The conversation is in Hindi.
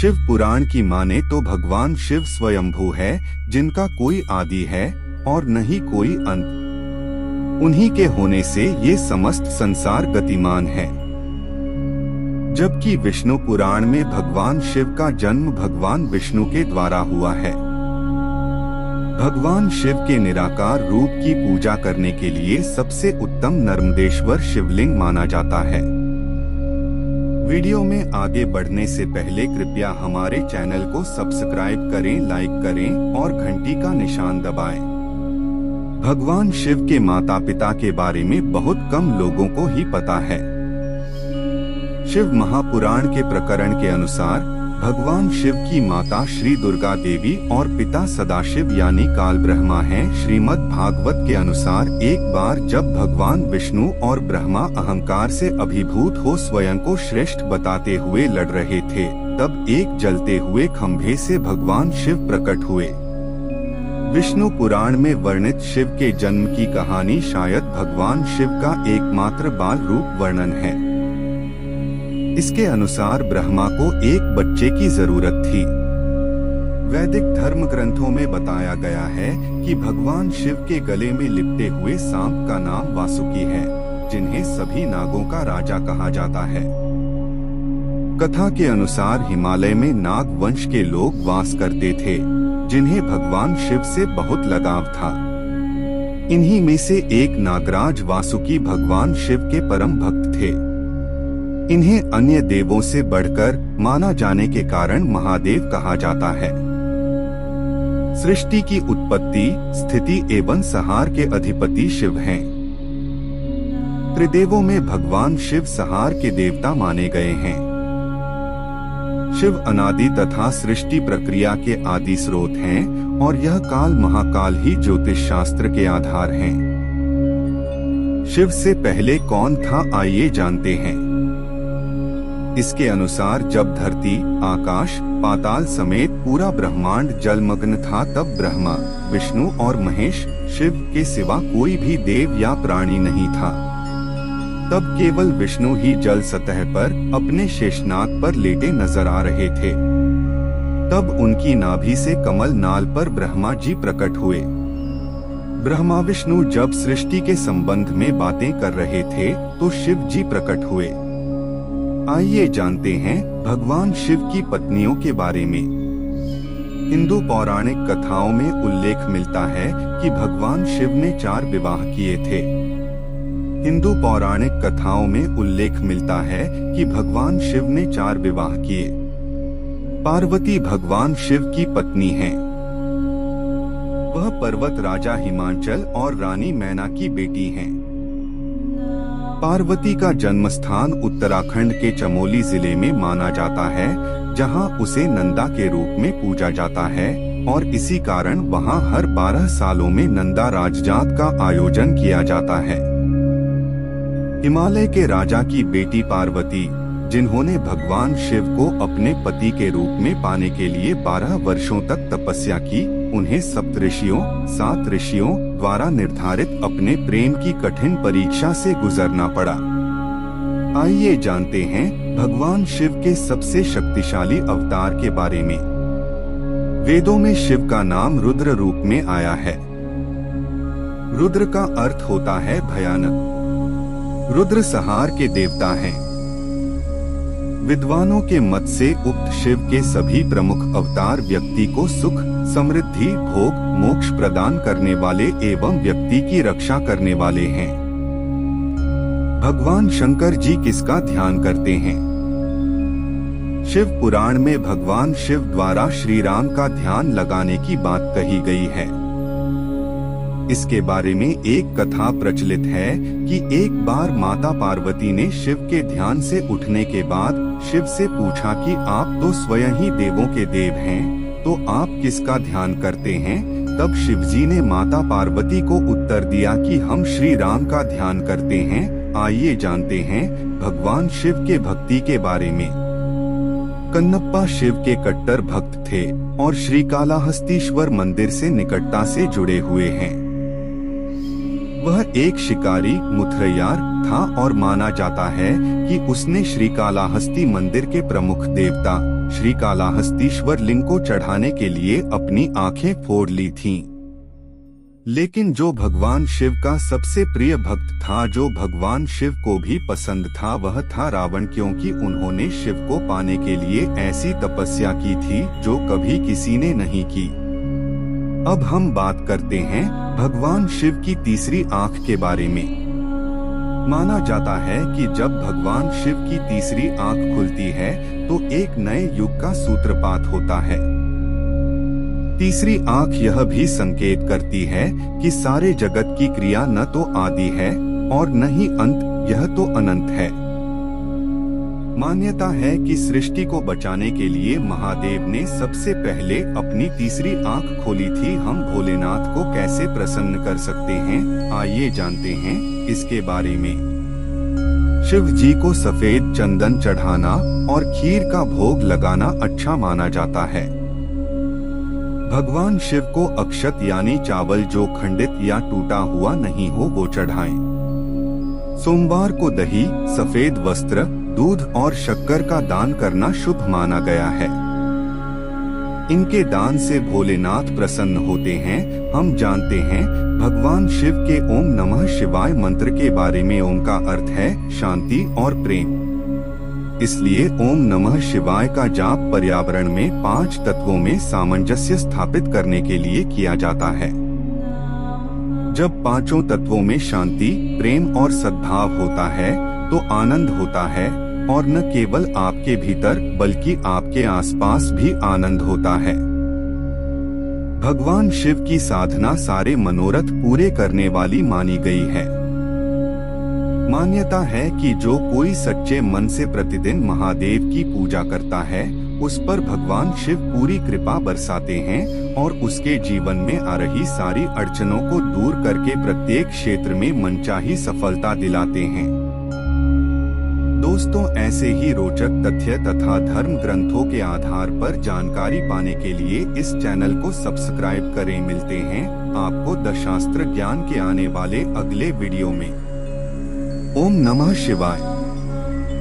शिव पुराण की माने तो भगवान शिव स्वयंभू है, जिनका कोई आदि है और न ही कोई अंत। उन्हीं के होने से ये समस्त संसार गतिमान है। जबकि विष्णु पुराण में भगवान शिव का जन्म भगवान विष्णु के द्वारा हुआ है। भगवान शिव के निराकार रूप की पूजा करने के लिए सबसे उत्तम नर्मदेश्वर शिवलिंग माना जाता है। वीडियो में आगे बढ़ने से पहले कृपया हमारे चैनल को सब्सक्राइब करें, लाइक करें और घंटी का निशान दबाएं। भगवान शिव के माता पिता के बारे में बहुत कम लोगों को ही पता है। शिव महापुराण के प्रकरण के अनुसार भगवान शिव की माता श्री दुर्गा देवी और पिता सदाशिव यानी काल ब्रह्मा हैं। श्रीमद् भागवत के अनुसार एक बार जब भगवान विष्णु और ब्रह्मा अहंकार से अभिभूत हो स्वयं को श्रेष्ठ बताते हुए लड़ रहे थे, तब एक जलते हुए खंभे से भगवान शिव प्रकट हुए। विष्णु पुराण में वर्णित शिव के जन्म की कहानी शायद भगवान शिव का एकमात्र बाल रूप वर्णन है। इसके अनुसार ब्रह्मा को एक बच्चे की जरूरत थी। वैदिक धर्म ग्रंथों में बताया गया है कि भगवान शिव के गले में लिपटे हुए सांप का नाम वासुकी है, जिन्हें सभी नागों का राजा कहा जाता है। कथा के अनुसार हिमालय में नाग वंश के लोग वास करते थे, जिन्हें भगवान शिव से बहुत लगाव था। इन्हीं में से एक नागराज वासुकी भगवान शिव के परम भक्त थे। इन्हें अन्य देवों से बढ़कर माना जाने के कारण महादेव कहा जाता है। सृष्टि की उत्पत्ति, स्थिति एवं संहार के अधिपति शिव हैं। त्रिदेवों में भगवान शिव संहार के देवता माने गए हैं। शिव अनादि तथा सृष्टि प्रक्रिया के आदि स्रोत हैं और यह काल महाकाल ही ज्योतिष शास्त्र के आधार हैं। शिव से पहले कौन था, आइए जानते हैं। इसके अनुसार जब धरती, आकाश, पाताल समेत पूरा ब्रह्मांड जलमग्न था, तब ब्रह्मा, विष्णु और महेश, शिव के सिवा कोई भी देव या प्राणी नहीं था। तब केवल विष्णु ही जल सतह पर अपने शेषनाग पर लेटे नजर आ रहे थे। तब उनकी नाभि से कमल नाल पर ब्रह्मा जी प्रकट हुए। ब्रह्मा विष्णु जब सृष्टि के संबंध में बातें कर रहे थे तो शिव जी प्रकट हुए। आइए जानते हैं भगवान शिव की पत्नियों के बारे में। हिंदू पौराणिक कथाओं में उल्लेख मिलता है कि भगवान शिव ने 4 विवाह किए थे। हिंदू पौराणिक कथाओं में उल्लेख मिलता है कि भगवान शिव ने 4 विवाह किए। पार्वती भगवान शिव की पत्नी हैं। वह पर्वत राजा हिमांचल और रानी मैना की बेटी हैं। पार्वती का जन्म स्थान उत्तराखंड के चमोली जिले में माना जाता है, जहां उसे नंदा के रूप में पूजा जाता है और इसी कारण वहां हर 12 सालों में नंदा राजजात का आयोजन किया जाता है। हिमालय के राजा की बेटी पार्वती, जिन्होंने भगवान शिव को अपने पति के रूप में पाने के लिए 12 वर्षों तक तपस्या की, उन्हें सप्तऋषियों, 7 ऋषियों द्वारा निर्धारित अपने प्रेम की कठिन परीक्षा से गुजरना पड़ा। आइए जानते हैं भगवान शिव के सबसे शक्तिशाली अवतार के बारे में। वेदों में शिव का नाम रुद्र रूप में आया है। रुद्र का अर्थ होता है भयानक। रुद्र संहार के देवता हैं। विद्वानों के मत से उक्त शिव के सभी प्रमुख अवतार व्यक्ति को सुख, समृद्धि, भोग, मोक्ष प्रदान करने वाले एवं व्यक्ति की रक्षा करने वाले हैं। भगवान शंकर जी किसका ध्यान करते हैं? शिव पुराण में भगवान शिव द्वारा श्री राम का ध्यान लगाने की बात कही गई है। इसके बारे में एक कथा प्रचलित है कि एक बार माता पार्वती ने शिव के ध्यान से उठने के बाद शिव से पूछा कि आप तो स्वयं ही देवों के देव हैं, तो आप किसका ध्यान करते हैं? तब शिवजी ने माता पार्वती को उत्तर दिया कि हम श्री राम का ध्यान करते हैं। आइए जानते हैं भगवान शिव के भक्ति के बारे में। कन्नप्पा शिव के कट्टर भक्त थे और श्रीकालाहस्तीश्वर मंदिर से निकटता से जुड़े हुए हैं। वह एक शिकारी मुथरैयार था और माना जाता है कि उसने श्रीकालाहस्ती मंदिर के प्रमुख देवता श्रीकालाहस्तीश्वर लिंग को चढ़ाने के लिए अपनी आंखें फोड़ ली थीं। लेकिन जो भगवान शिव का सबसे प्रिय भक्त था, जो भगवान शिव को भी पसंद था, वह था रावण, क्योंकि उन्होंने शिव को पाने के लिए ऐसी तपस्या की थी जो कभी किसी ने नहीं की। अब हम बात करते हैं भगवान शिव की तीसरी आंख के बारे में। माना जाता है कि जब भगवान शिव की तीसरी आंख खुलती है तो एक नए युग का सूत्रपात होता है। तीसरी आंख यह भी संकेत करती है कि सारे जगत की क्रिया न तो आदि है और न ही अंत, यह तो अनंत है। मान्यता है कि सृष्टि को बचाने के लिए महादेव ने सबसे पहले अपनी तीसरी आंख खोली थी। हम भोलेनाथ को कैसे प्रसन्न कर सकते हैं, आइए जानते हैं इसके बारे में। शिव जी को सफेद चंदन चढ़ाना और खीर का भोग लगाना अच्छा माना जाता है। भगवान शिव को अक्षत यानी चावल जो खंडित या टूटा हुआ नहीं हो वो चढ़ाएं। सोमवार को दही, सफेद वस्त्र, दूध और शक्कर का दान करना शुभ माना गया है। इनके दान से भोलेनाथ प्रसन्न होते हैं। हम जानते हैं भगवान शिव के ओम नमः शिवाय मंत्र के बारे में। ओम का अर्थ है शांति और प्रेम, इसलिए ओम नमः शिवाय का जाप पर्यावरण में 5 तत्वों में सामंजस्य स्थापित करने के लिए किया जाता है। जब 5 तत्वों में शांति, प्रेम और सद्भाव होता है तो आनंद होता है, और न केवल आपके भीतर बल्कि आपके आसपास भी आनंद होता है। भगवान शिव की साधना सारे मनोरथ पूरे करने वाली मानी गई है। मान्यता है कि जो कोई सच्चे मन से प्रतिदिन महादेव की पूजा करता है उस पर भगवान शिव पूरी कृपा बरसाते हैं और उसके जीवन में आ रही सारी अड़चनों को दूर करके प्रत्येक क्षेत्र में मनचाही सफलता दिलाते हैं। दोस्तों, ऐसे ही रोचक तथ्य तथा धर्म ग्रंथों के आधार पर जानकारी पाने के लिए इस चैनल को सब्सक्राइब करें। मिलते हैं आपको दशास्त्र ज्ञान के आने वाले अगले वीडियो में। ओम नमः शिवाय।